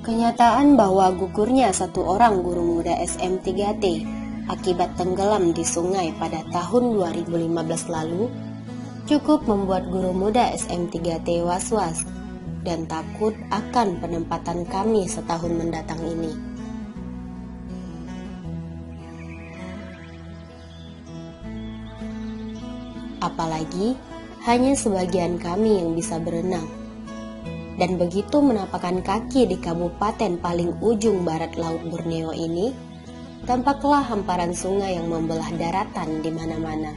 Kenyataan bahwa gugurnya satu orang guru muda SM3T akibat tenggelam di sungai pada tahun 2015 lalu cukup membuat guru muda SM3T was-was dan takut akan penempatan kami setahun mendatang ini. Apalagi hanya sebagian kami yang bisa berenang. Dan begitu menapakkan kaki di kabupaten paling ujung barat Laut Borneo ini, tampaklah hamparan sungai yang membelah daratan di mana-mana.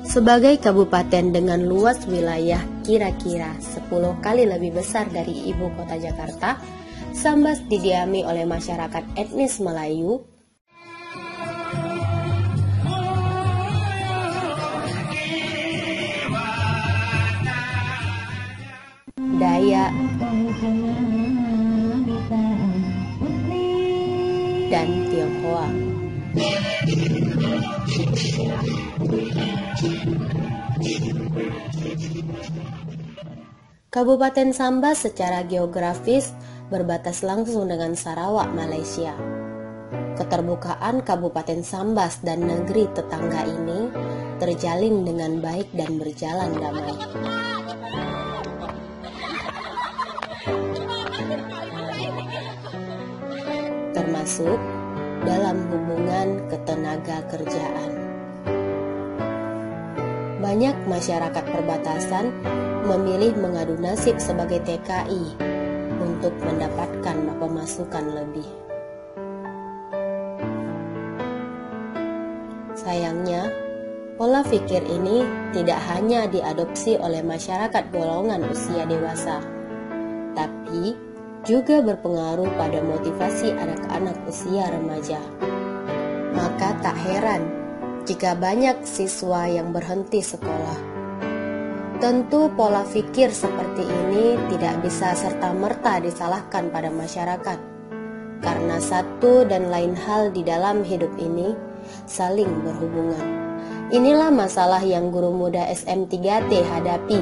Sebagai kabupaten dengan luas wilayah kira-kira 10 kali lebih besar dari ibu kota Jakarta, Sambas didiami oleh masyarakat etnis Melayu, Dayak, dan Tionghoa. Kabupaten Sambas secara geografis berbatas langsung dengan Sarawak, Malaysia. Keterbukaan Kabupaten Sambas dan negeri tetangga ini terjalin dengan baik dan berjalan damai. Termasuk dalam hubungan ketenaga kerjaan. Banyak masyarakat perbatasan memilih mengadu nasib sebagai TKI untuk mendapatkan pemasukan lebih. Sayangnya, pola pikir ini tidak hanya diadopsi oleh masyarakat golongan usia dewasa, tapi juga berpengaruh pada motivasi anak-anak usia remaja. Maka tak heran jika banyak siswa yang berhenti sekolah. Tentu pola pikir seperti ini tidak bisa serta-merta disalahkan pada masyarakat, karena satu dan lain hal di dalam hidup ini saling berhubungan. Inilah masalah yang guru muda SM3T hadapi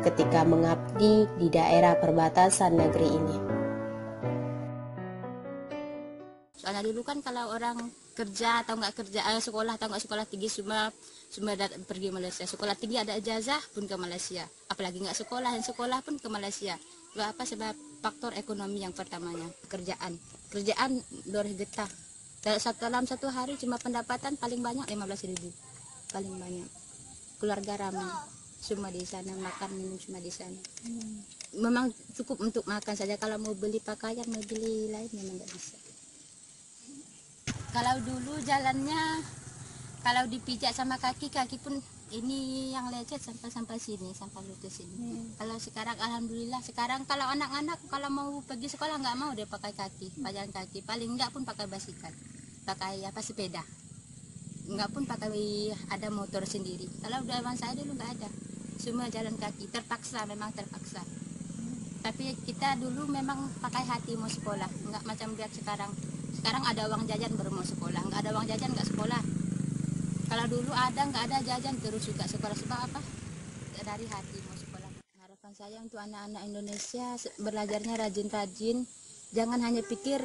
ketika mengabdi di daerah perbatasan negeri ini. Soalnya dulu kan kalau orang kerja atau nggak kerja, sekolah atau nggak sekolah tinggi semua pergi Malaysia. Sekolah tinggi ada ijazah pun ke Malaysia. Apalagi nggak sekolah, yang sekolah pun ke Malaysia. Sebab apa? Sebab faktor ekonomi yang pertamanya, pekerjaan. Kerjaan doreh getah. Dalam satu hari cuma pendapatan paling banyak 15.000. Paling banyak. Keluarga ramai. Semua di sana, makan minum semua di sana. Memang cukup untuk makan saja. Kalau mau beli pakaian, mau beli lain memang nggak bisa. Kalau dulu jalannya, kalau dipijak sama kaki pun ini yang lecet sampai sini, sampai lutut sini. Kalau sekarang alhamdulillah, sekarang kalau anak-anak kalau mau pergi sekolah nggak mau dia pakai kaki, jalan kaki. Paling enggak pun pakai basikal, pakai sepeda. Enggak pun pakai ada motor sendiri. Kalau udah zaman saya dulu nggak ada, semua jalan kaki. Terpaksa, memang terpaksa. Tapi kita dulu memang pakai hati mau sekolah, nggak macam lihat sekarang. Sekarang ada uang jajan baru mau sekolah, nggak ada uang jajan nggak sekolah. Kalau dulu ada nggak ada jajan terus juga sekolah. Sebab apa? Dari hati mau sekolah. Harapan saya untuk anak-anak Indonesia belajarnya rajin-rajin, jangan hanya pikir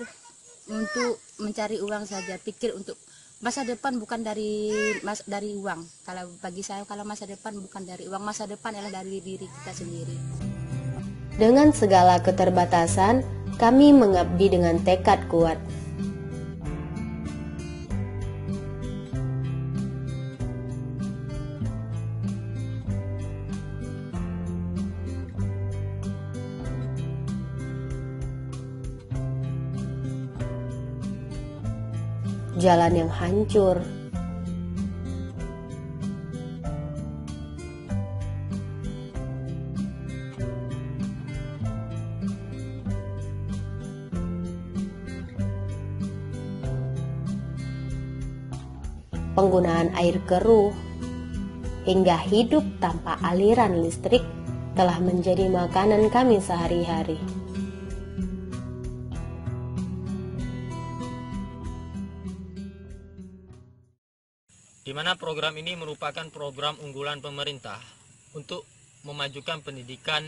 untuk mencari uang saja, pikir untuk masa depan bukan dari uang. Kalau bagi saya, kalau masa depan bukan dari uang, masa depan adalah dari diri kita sendiri. Dengan segala keterbatasan, kami mengabdi dengan tekad kuat. Jalan yang hancur, penggunaan air keruh, hingga hidup tanpa aliran listrik telah menjadi makanan kami sehari-hari. Di mana program ini merupakan program unggulan pemerintah untuk memajukan pendidikan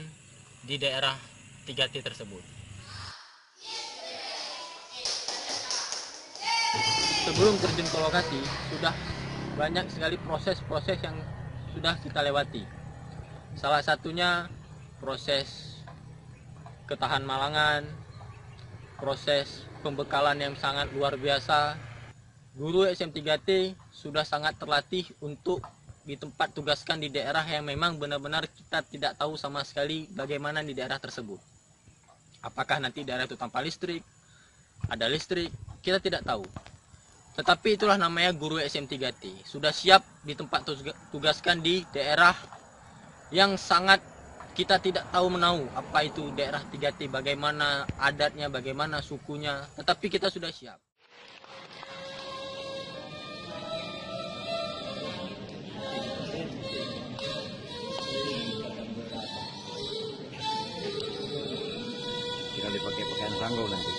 di daerah 3T tersebut. Sebelum terjun ke lokasi, sudah banyak sekali proses-proses yang sudah kita lewati. Salah satunya proses ketahan malangan, proses pembekalan yang sangat luar biasa. Guru SM3T sudah sangat terlatih untuk di tempat tugaskan di daerah yang memang benar-benar kita tidak tahu sama sekali bagaimana di daerah tersebut. Apakah nanti daerah itu tanpa listrik, ada listrik, kita tidak tahu. Tetapi itulah namanya guru SM3T. Sudah siap di tempat tugaskan di daerah yang sangat kita tidak tahu menahu apa itu daerah 3T, bagaimana adatnya, bagaimana sukunya, tetapi kita sudah siap. Tinggal dipakai pakaian sanggul nanti.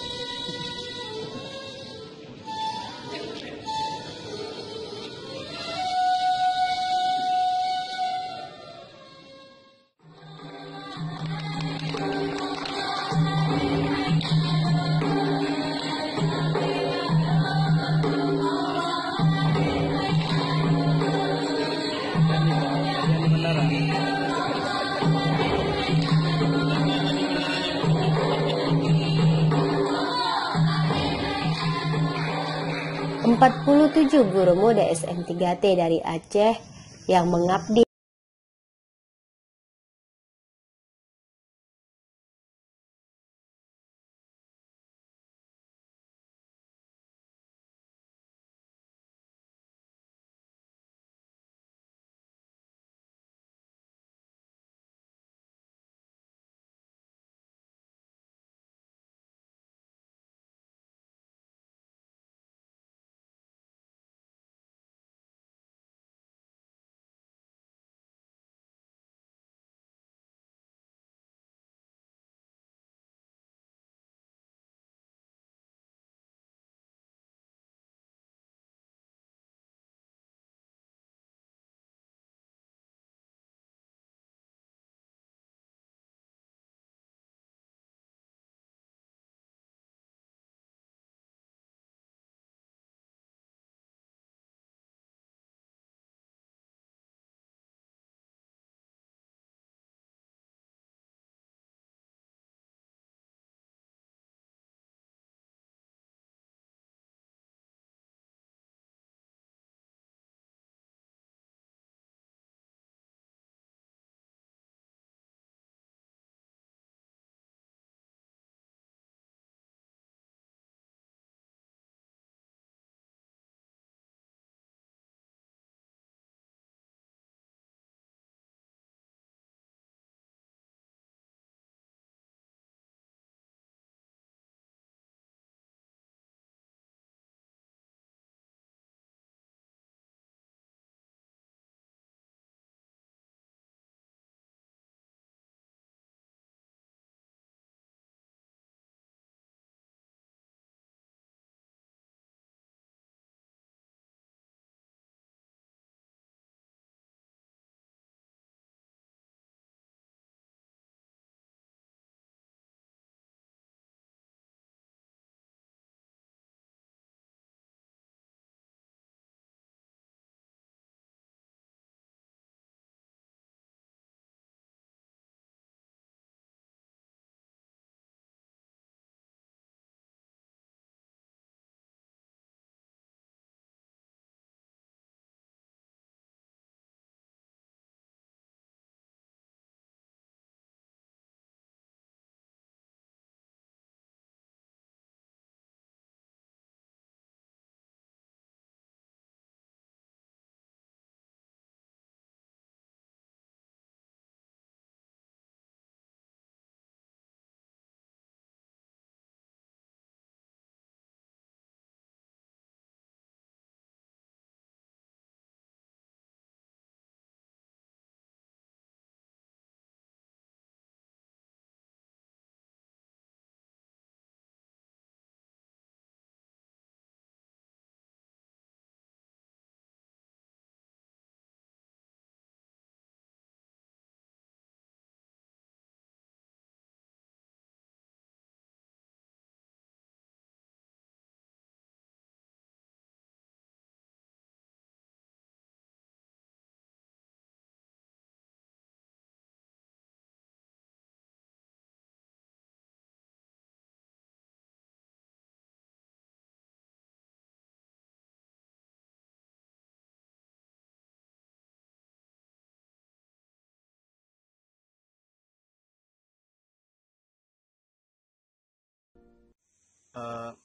47 guru muda SM3T dari Aceh yang mengabdi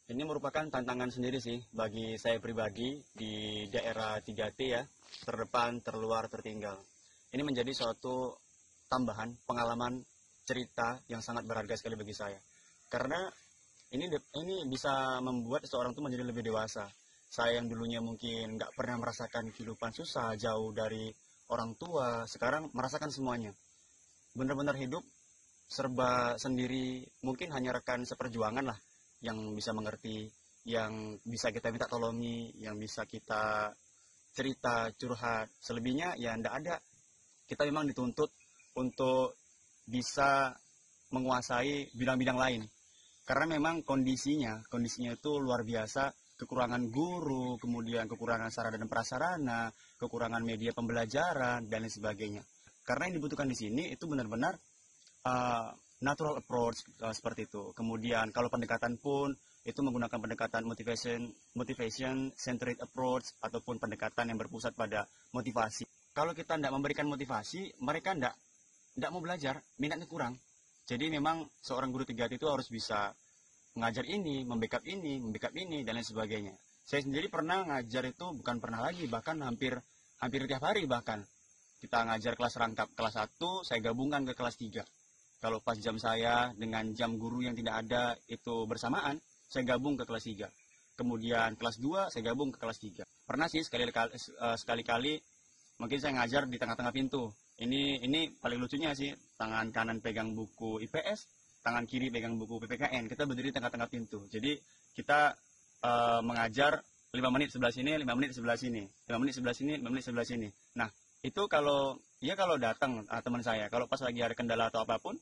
Ini merupakan tantangan sendiri sih bagi saya pribadi di daerah 3T ya, terdepan, terluar, tertinggal. Ini menjadi suatu tambahan pengalaman cerita yang sangat berharga sekali bagi saya. Karena ini bisa membuat seseorang itu menjadi lebih dewasa. Saya yang dulunya mungkin nggak pernah merasakan kehidupan susah, jauh dari orang tua, sekarang merasakan semuanya. Benar-benar hidup serba sendiri, mungkin hanya rekan seperjuangan lah yang bisa mengerti, yang bisa kita minta tolongi, yang bisa kita cerita, curhat. Selebihnya ya ndak ada. Kita memang dituntut untuk bisa menguasai bidang-bidang lain. Karena memang kondisinya itu luar biasa, kekurangan guru, kemudian kekurangan sarana dan prasarana, kekurangan media pembelajaran, dan lain sebagainya. Karena yang dibutuhkan di sini itu benar-benar natural approach seperti itu. Kemudian kalau pendekatan pun itu menggunakan pendekatan motivation centered approach ataupun pendekatan yang berpusat pada motivasi. Kalau kita tidak memberikan motivasi, mereka tidak mau belajar, minatnya kurang. Jadi memang seorang guru 3T itu harus bisa mengajar ini, membackup ini, dan lain sebagainya. Saya sendiri pernah ngajar itu bukan pernah lagi, bahkan hampir tiap hari bahkan. Kita ngajar kelas rangkap kelas 1, saya gabungkan ke kelas 3. Kalau pas jam saya dengan jam guru yang tidak ada itu bersamaan, saya gabung ke kelas 3. Kemudian kelas 2, saya gabung ke kelas 3. Pernah sih sekali-kali mungkin saya ngajar di tengah-tengah pintu. Ini paling lucunya sih, tangan kanan pegang buku IPS, tangan kiri pegang buku PPKN. Kita berdiri di tengah-tengah pintu. Jadi kita mengajar 5 menit sebelah sini, 5 menit sebelah sini, 5 menit sebelah sini, 5 menit sebelah sini. Nah, itu kalau datang teman saya, kalau pas lagi ada kendala atau apapun,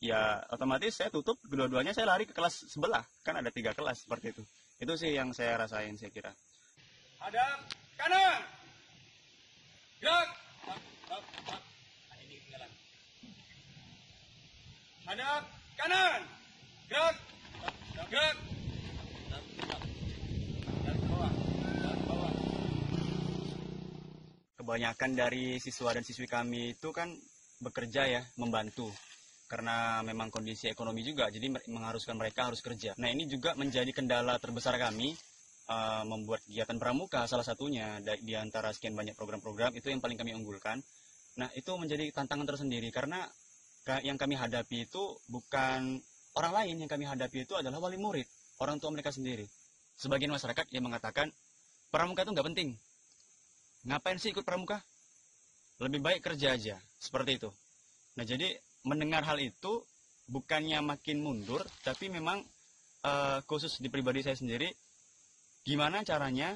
ya otomatis saya tutup kedua-duanya, saya lari ke kelas sebelah. Kan ada 3 kelas seperti itu. Itu sih yang saya rasain, saya kira. Hadap kanan. Gerak. Hadap kanan. Gerak. Gerak. Kebanyakan dari siswa dan siswi kami itu kan bekerja ya, membantu. Karena memang kondisi ekonomi juga, jadi mengharuskan mereka harus kerja. Nah, ini juga menjadi kendala terbesar kami, membuat kegiatan pramuka salah satunya di antara sekian banyak program-program itu yang paling kami unggulkan. Nah, itu menjadi tantangan tersendiri karena yang kami hadapi itu bukan orang lain, yang kami hadapi itu adalah wali murid, orang tua mereka sendiri. Sebagian masyarakat yang mengatakan pramuka itu nggak penting. Ngapain sih ikut pramuka? Lebih baik kerja aja, seperti itu. Nah, jadi mendengar hal itu bukannya makin mundur, tapi memang khusus di pribadi saya sendiri, gimana caranya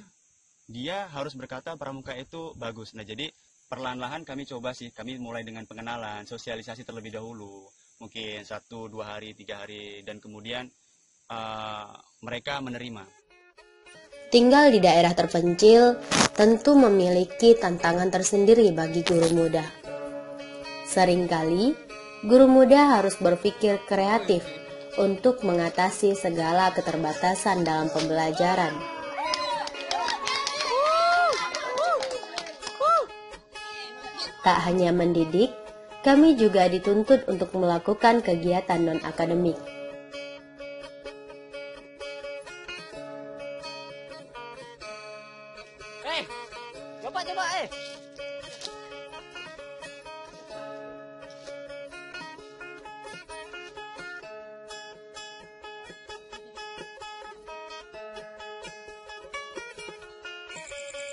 dia harus berkata pramuka itu bagus. Nah, jadi perlahan-lahan kami coba sih, kami mulai dengan pengenalan, sosialisasi terlebih dahulu, mungkin 1, 2 hari, 3 hari, dan kemudian mereka menerima. Tinggal di daerah terpencil tentu memiliki tantangan tersendiri bagi guru muda. Seringkali, guru muda harus berpikir kreatif untuk mengatasi segala keterbatasan dalam pembelajaran. Tak hanya mendidik, kami juga dituntut untuk melakukan kegiatan non-akademik. Coba.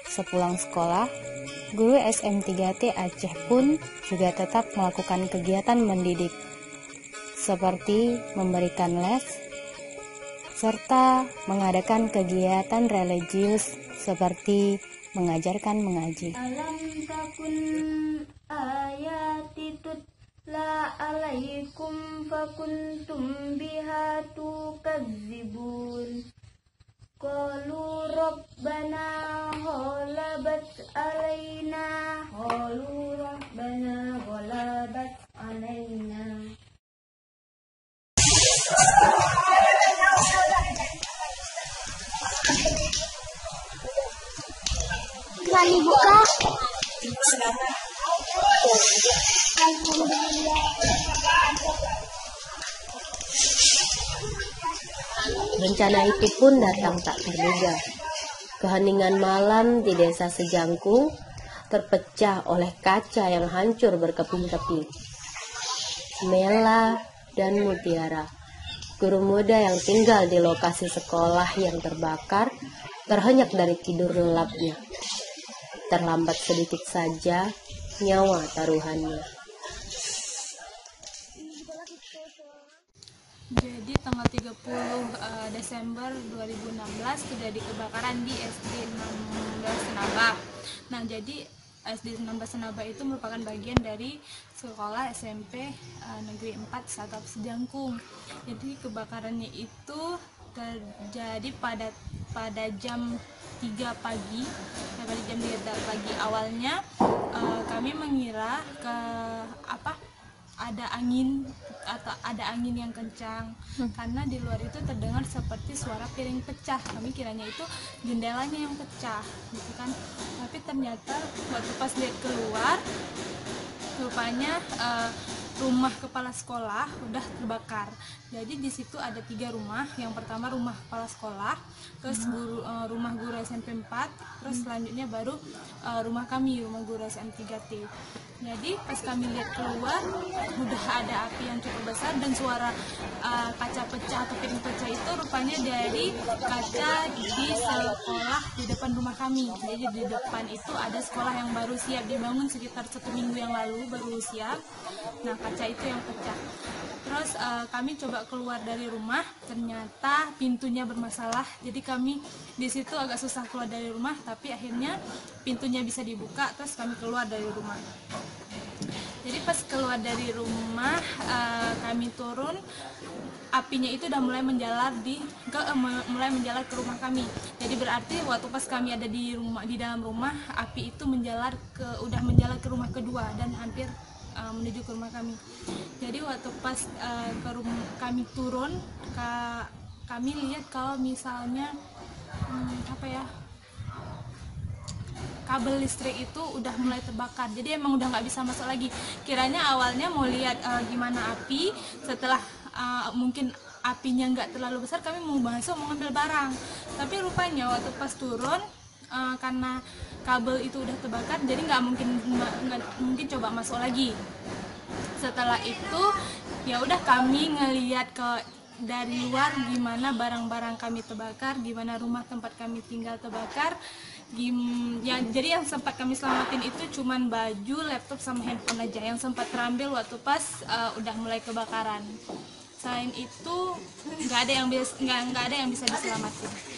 Sepulang sekolah, guru SM3T Aceh pun juga tetap melakukan kegiatan mendidik, seperti memberikan les, serta mengadakan kegiatan religius seperti mengajarkan mengaji. Alam takun ayati tutla alaikum fakuntum biha tukadzibun. Qalu rabbana ghalabat alaina Kali buka. Dengan Bencana itu pun datang tak terduga. Keheningan malam di desa Sejangkung terpecah oleh kaca yang hancur berkeping-keping. Mela dan Mutiara, guru muda yang tinggal di lokasi sekolah yang terbakar, terhenyak dari tidur lelapnya. Terlambat sedikit saja nyawa taruhannya. Jadi tanggal 30 Desember 2016 terjadi kebakaran di SD 16 Senaba. Nah, jadi SD 16 Senaba itu merupakan bagian dari sekolah SMP Negeri 4 Satap Sejangkung. Jadi kebakarannya itu terjadi pada jam 3 pagi. Pada jam 3 pagi awalnya kami mengira ada angin yang kencang, karena di luar itu terdengar seperti suara piring pecah. Kami kiranya itu jendelanya yang pecah gitu kan, tapi ternyata waktu pas lihat keluar, rupanya rumah kepala sekolah udah terbakar. Jadi di situ ada 3 rumah. Yang pertama rumah kepala sekolah, terus rumah guru SMP 4, terus selanjutnya baru rumah kami, rumah guru SM 3T. Jadi pas kami lihat keluar udah ada api yang cukup besar, dan suara kaca pecah atau piring pecah itu rupanya dari kaca di sekolah di depan rumah kami. Jadi di depan itu ada sekolah yang baru siap dibangun sekitar 1 minggu yang lalu, baru siap. Nah, kaca itu yang pecah. Terus kami coba keluar dari rumah, ternyata pintunya bermasalah. Jadi kami di situ agak susah keluar dari rumah, tapi akhirnya pintunya bisa dibuka, terus kami keluar dari rumah. Jadi pas keluar dari rumah, kami turun, apinya itu udah mulai menjalar ke rumah kami. Jadi berarti waktu pas kami ada di dalam rumah, api itu udah menjalar ke rumah kedua dan hampir menuju ke rumah kami. Jadi waktu pas kami turun, kami lihat kalau misalnya kabel listrik itu udah mulai terbakar. Jadi emang udah nggak bisa masuk lagi. Kiranya awalnya mau lihat gimana api, setelah mungkin apinya nggak terlalu besar, kami mau masuk mau ngambil barang. Tapi rupanya waktu pas turun, karena kabel itu udah terbakar, jadi nggak mungkin coba masuk lagi. Setelah itu ya udah kami ngelihat dari luar gimana barang-barang kami terbakar, gimana rumah tempat kami tinggal terbakar. Jadi yang sempat kami selamatin itu cuman baju, laptop sama handphone aja yang sempat terambil waktu pas udah mulai kebakaran. Selain itu nggak ada yang bisa diselamatin.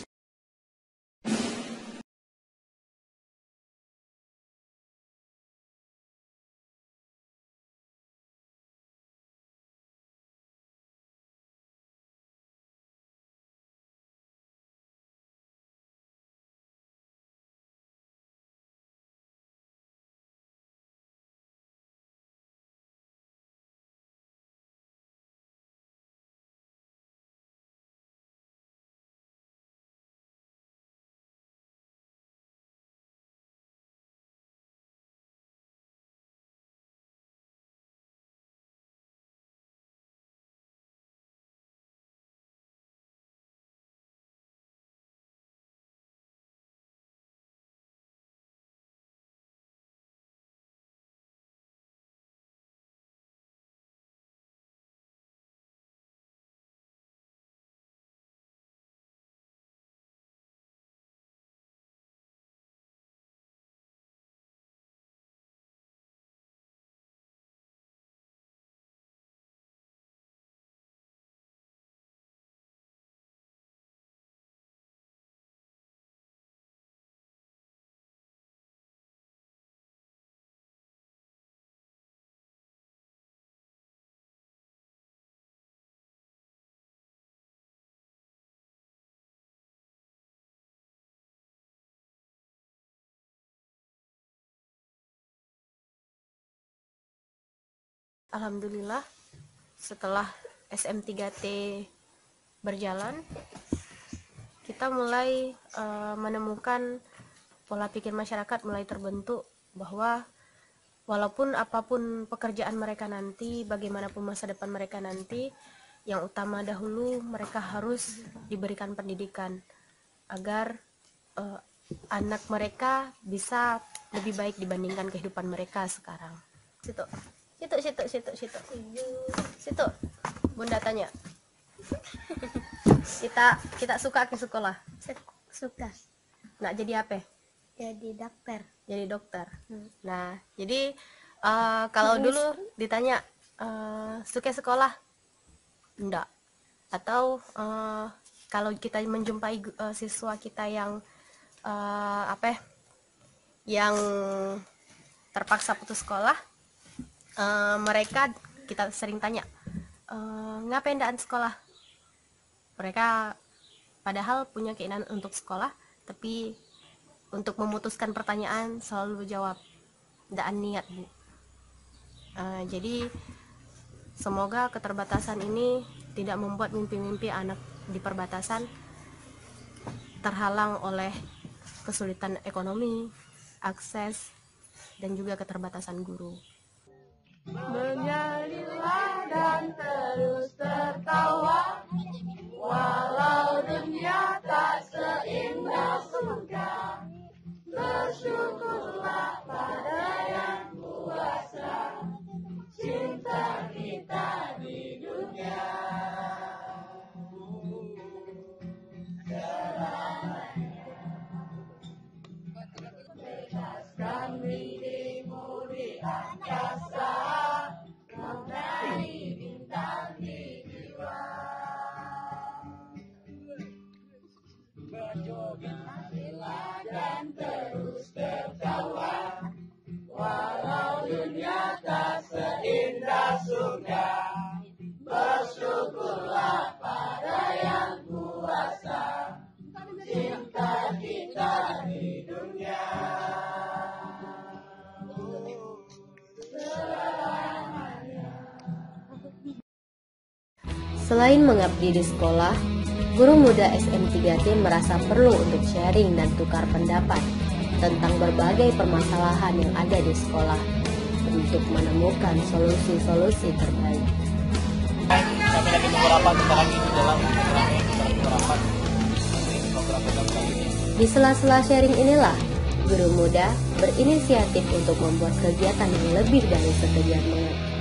Alhamdulillah, setelah SM3T berjalan, kita mulai menemukan pola pikir masyarakat mulai terbentuk bahwa walaupun apapun pekerjaan mereka nanti, bagaimanapun masa depan mereka nanti, yang utama dahulu mereka harus diberikan pendidikan agar anak mereka bisa lebih baik dibandingkan kehidupan mereka sekarang. Situ Bunda tanya. kita suka ke sekolah? Suka. Nak jadi apa? Jadi dokter. Jadi dokter. Nah, jadi kalau dulu ditanya suka sekolah? Enggak. Atau kalau kita menjumpai siswa kita yang yang terpaksa putus sekolah, mereka kita sering tanya, ngapain ndaan sekolah? Mereka padahal punya keinginan untuk sekolah, tapi untuk memutuskan pertanyaan selalu jawab ndaan niat, Bu. Jadi semoga keterbatasan ini tidak membuat mimpi-mimpi anak di perbatasan terhalang oleh kesulitan ekonomi, akses, dan juga keterbatasan guru. Menyalilah dan terus tertawa, walau dunia tak seindah surga. Bersyukurlah pada yang kuasa, cinta kita di dunia. Bebaskan dirimu di angkasa, menaiki bintang di jiwa. Berjogetlah dan terus tertawa, walau dunia tak seindah surga. Bersyukurlah pada yang kuasa, cinta kita di dunia. Selain mengabdi di sekolah, guru muda SM3T merasa perlu untuk sharing dan tukar pendapat tentang berbagai permasalahan yang ada di sekolah untuk menemukan solusi-solusi terbaik. Kami lagi beberapa tentang itu dalam beberapa program kali ini. Di sela-sela sharing inilah, guru muda berinisiatif untuk membuat kegiatan yang lebih dari sekedar mengajar.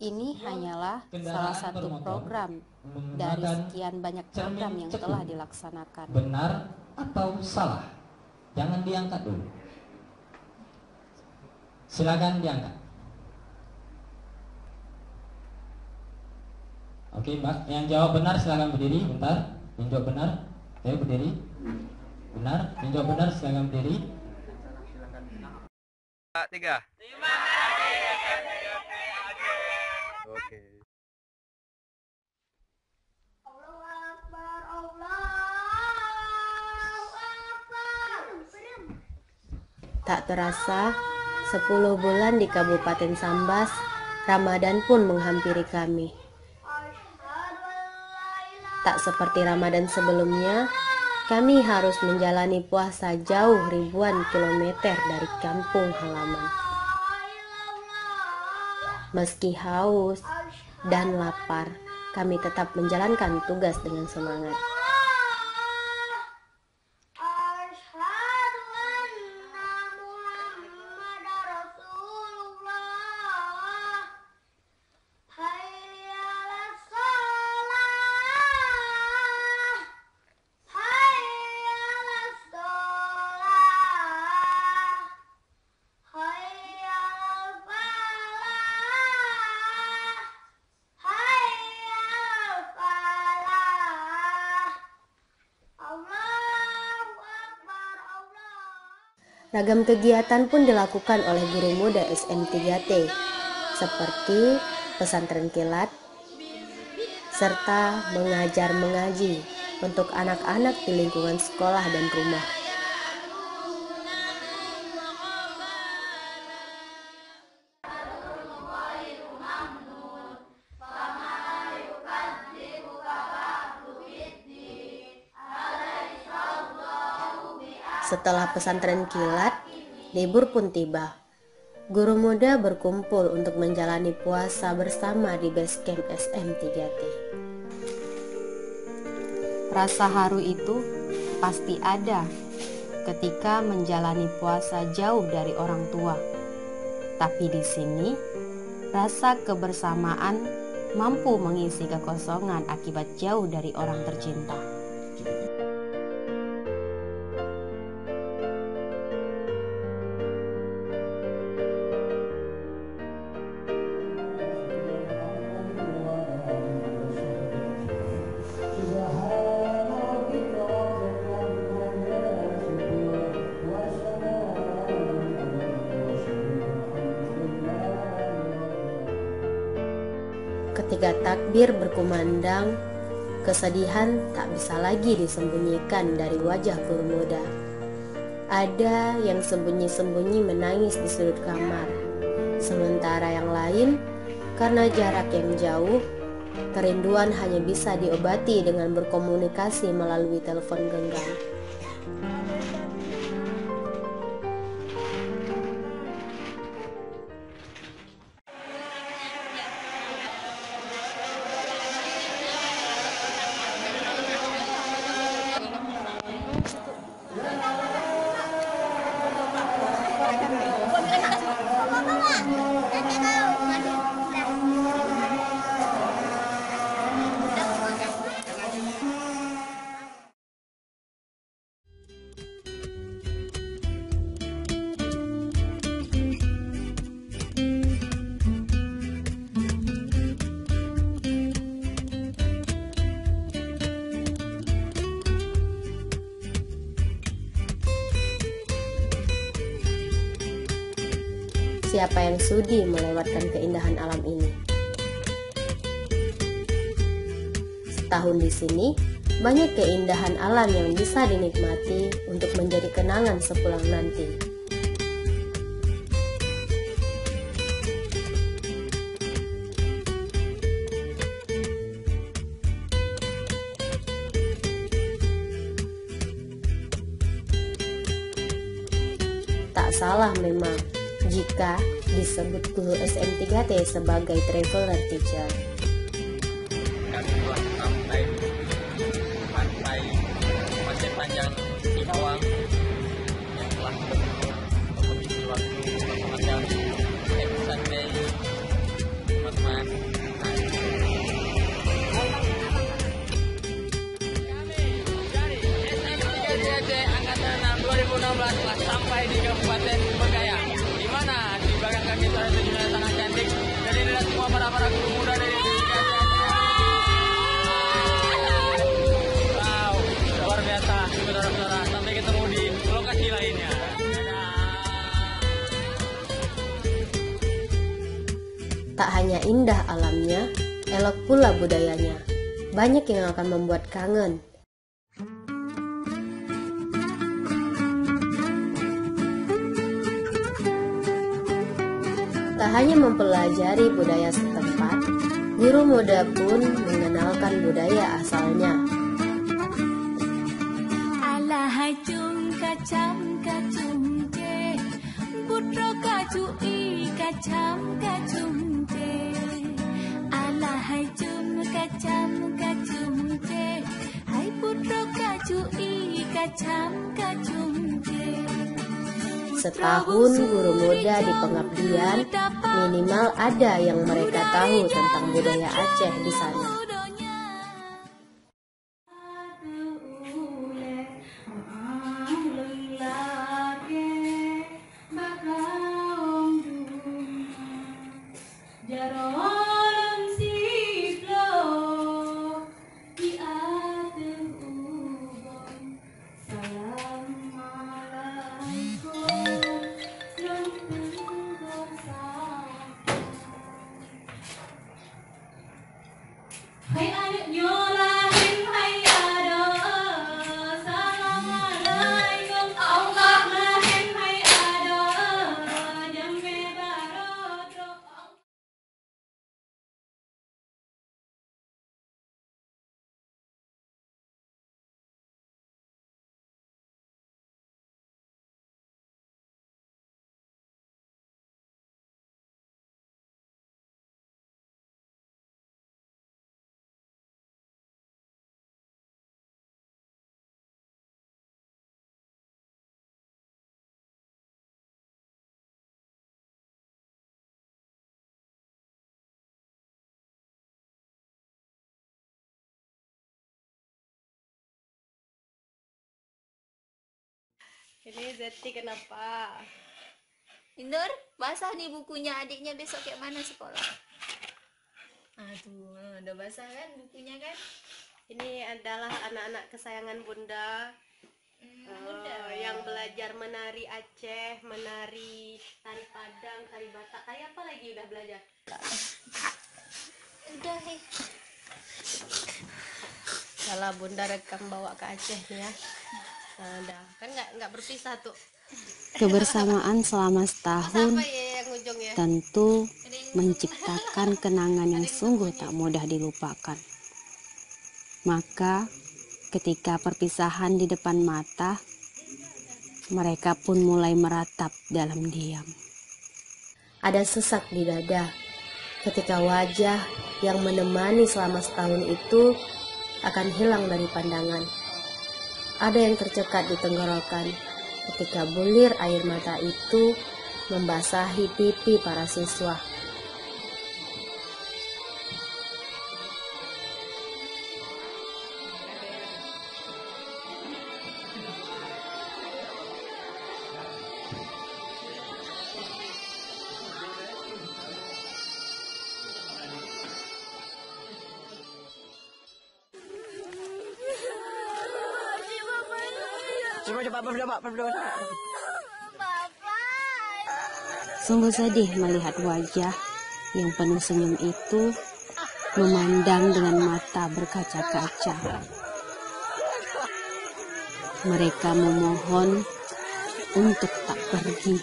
Ini hanyalah salah satu program dari sekian banyak program yang telah dilaksanakan. Benar atau salah? Jangan diangkat dulu. Silakan diangkat. Oke, Mbak. Yang jawab benar silakan berdiri. Bentar. Yang jawab benar, ayo berdiri. Benar. Yang jawab benar silakan berdiri. 3. Oke. Tak terasa, 10 bulan di Kabupaten Sambas, Ramadan pun menghampiri kami. Tak seperti Ramadan sebelumnya, kami harus menjalani puasa jauh ribuan kilometer dari kampung halaman. Meski haus dan lapar, kami tetap menjalankan tugas dengan semangat. Ragam kegiatan pun dilakukan oleh guru muda SM3T, seperti pesantren kilat, serta mengajar mengaji untuk anak-anak di lingkungan sekolah dan rumah. Setelah pesantren kilat, Libur pun tiba. Guru muda berkumpul untuk menjalani puasa bersama di base camp SM3T. Rasa haru itu pasti ada ketika menjalani puasa jauh dari orang tua. Tapi di sini, rasa kebersamaan mampu mengisi kekosongan akibat jauh dari orang tercinta. Ketika takbir berkumandang, kesedihan tak bisa lagi disembunyikan dari wajah guru muda. Ada yang sembunyi-sembunyi menangis di sudut kamar, sementara yang lain karena jarak yang jauh, kerinduan hanya bisa diobati dengan berkomunikasi melalui telepon genggam. Siapa yang sudi melewatkan keindahan alam ini? Setahun di sini, banyak keindahan alam yang bisa dinikmati untuk menjadi kenangan sepulang nanti. Tak salah memang jika disebut guru SM3T sebagai traveler teacher. Kami telah sampai pantai Pasir Panjang Singkawang yang telah menghabiskan waktu macam episode teman-teman. Kami dari SM3T Angkatan 6 2016 telah sampai di Kabupaten Bergaya. Di belakang kami itu ada sejumlah sangat cantik dan ini adalah semua para guru muda dari Indonesia. Wow, luar biasa saudara-saudara. Sampai ketemu di lokasi lainnya. Tak hanya indah alamnya, elok pula budayanya. Banyak yang akan membuat kangen. Tak hanya mempelajari budaya setempat, guru muda pun mengenalkan budaya asalnya. Alahajung kacam kacung je, putra kacui kacam kacung je. Alahajung kacam kacung je, hai putra kacui kacam kacung je. Setahun guru muda di pengabdian, minimal ada yang mereka tahu tentang budaya Aceh di sana. Ini Zeti kenapa? Inur, basah nih bukunya adiknya, besok kayak mana sekolah? Aduh, udah basah kan bukunya kan? Ini adalah anak-anak kesayangan Bunda. Yang belajar menari Aceh, menari tari Padang, tari Batak, tari apa lagi udah belajar? Udah Kalau Bunda rekam bawa ke Aceh ya. Nah, udah kan nggak berpisah tuh. Kebersamaan selama setahun Apa ya yang ujung ya? tentu menciptakan kenangan yang sungguh tak mudah dilupakan. Maka ketika perpisahan di depan mata, mereka pun mulai meratap dalam diam. Ada sesak di dada ketika wajah yang menemani selama setahun itu akan hilang dari pandangan. Ada yang tercekat di tenggorokan ketika bulir air mata itu membasahi pipi para siswa. Sungguh sedih melihat wajah yang penuh senyum itu memandang dengan mata berkaca-kaca. Mereka memohon untuk tak pergi.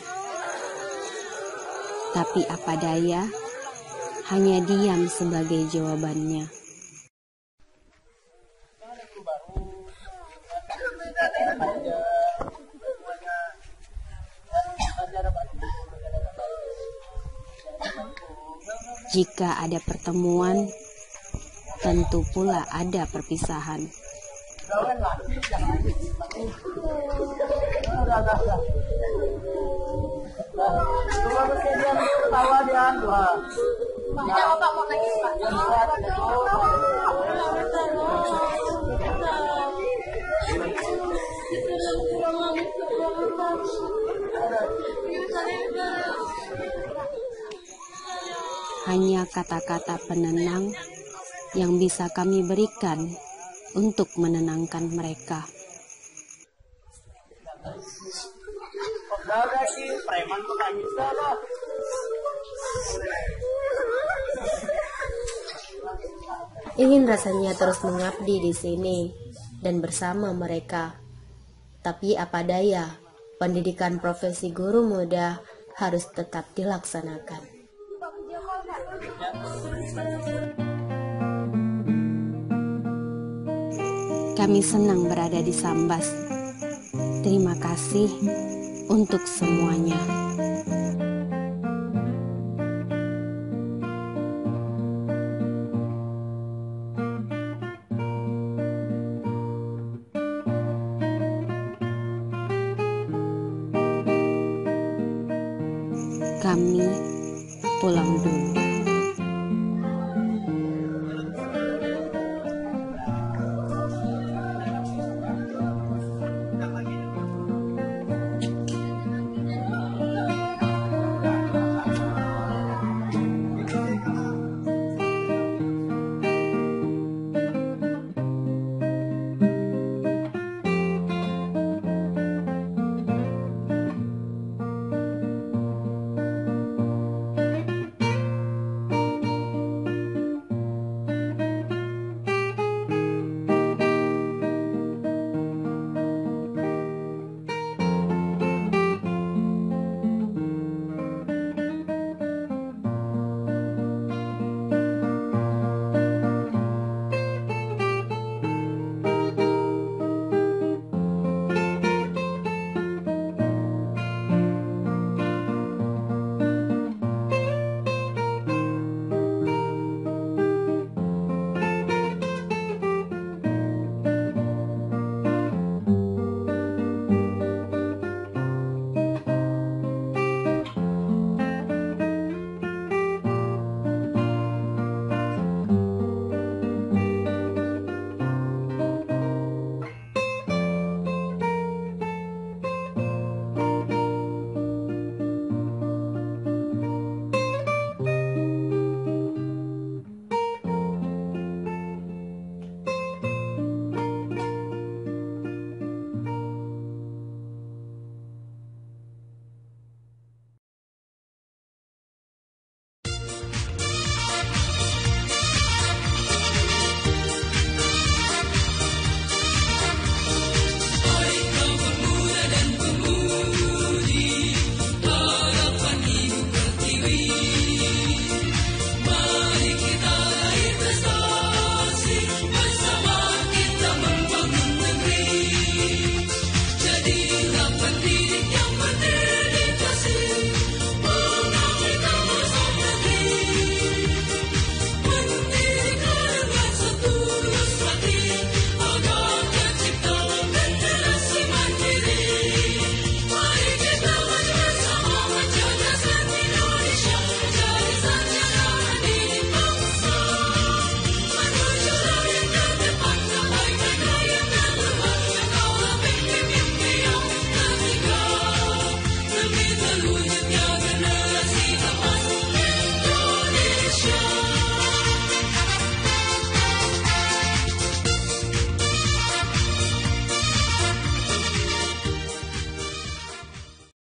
Tapi apa daya, hanya diam sebagai jawabannya. Jika ada pertemuan, tentu pula ada perpisahan. Hanya kata-kata penenang yang bisa kami berikan untuk menenangkan mereka. Ingin rasanya terus mengabdi di sini dan bersama mereka. Tapi apa daya, pendidikan profesi guru muda harus tetap dilaksanakan. Kami senang berada di Sambas. Terima kasih untuk semuanya. Kami pulang dulu.